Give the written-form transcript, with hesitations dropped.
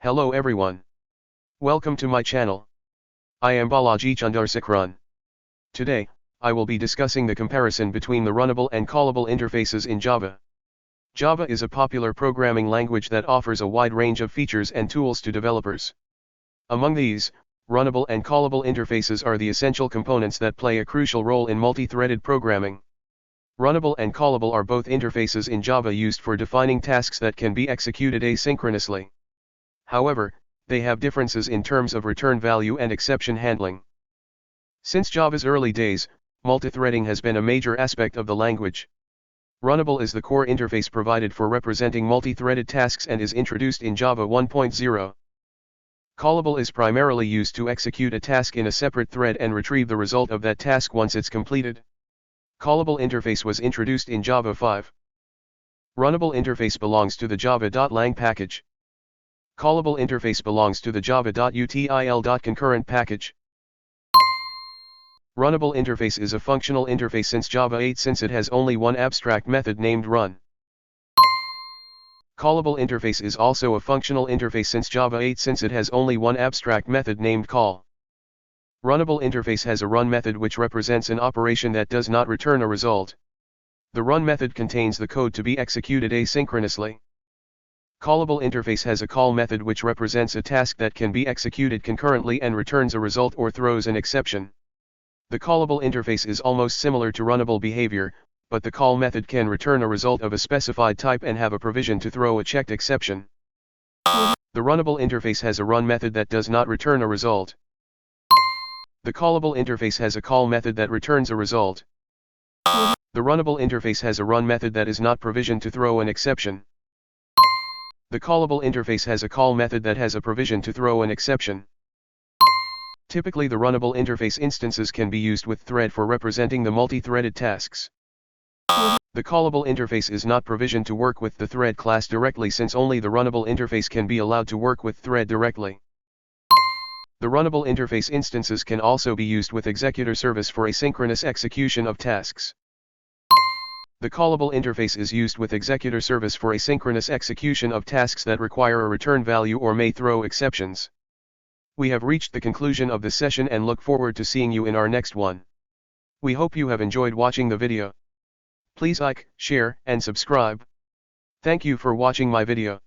Hello everyone. Welcome to my channel. I am Balaji Chandrasekharan. Today, I will be discussing the comparison between the runnable and callable interfaces in Java. Java is a popular programming language that offers a wide range of features and tools to developers. Among these, runnable and callable interfaces are the essential components that play a crucial role in multi-threaded programming. Runnable and callable are both interfaces in Java used for defining tasks that can be executed asynchronously. However, they have differences in terms of return value and exception handling. Since Java's early days, multithreading has been a major aspect of the language. Runnable is the core interface provided for representing multi-threaded tasks and is introduced in Java 1.0. Callable is primarily used to execute a task in a separate thread and retrieve the result of that task once it's completed. Callable interface was introduced in Java 5. Runnable interface belongs to the java.lang package. Callable interface belongs to the java.util.concurrent package. Runnable interface is a functional interface since Java 8 since it has only one abstract method named run. Callable interface is also a functional interface since Java 8 since it has only one abstract method named call. Runnable interface has a run method which represents an operation that does not return a result. The run method contains the code to be executed asynchronously. Callable interface has a call method which represents a task that can be executed concurrently and returns a result or throws an exception. The callable interface is almost similar to runnable behavior, but the call method can return a result of a specified type and have a provision to throw a checked exception. The runnable interface has a run method that does not return a result. The callable interface has a call method that returns a result. The runnable interface has a run method that is not provisioned to throw an exception. The callable interface has a call method that has a provision to throw an exception. Typically the runnable interface instances can be used with thread for representing the multi-threaded tasks. The callable interface is not provisioned to work with the thread class directly since only the runnable interface can be allowed to work with thread directly. The runnable interface instances can also be used with executor service for asynchronous execution of tasks. The callable interface is used with executor service for asynchronous execution of tasks that require a return value or may throw exceptions. We have reached the conclusion of this session and look forward to seeing you in our next one. We hope you have enjoyed watching the video. Please like, share, and subscribe. Thank you for watching my video.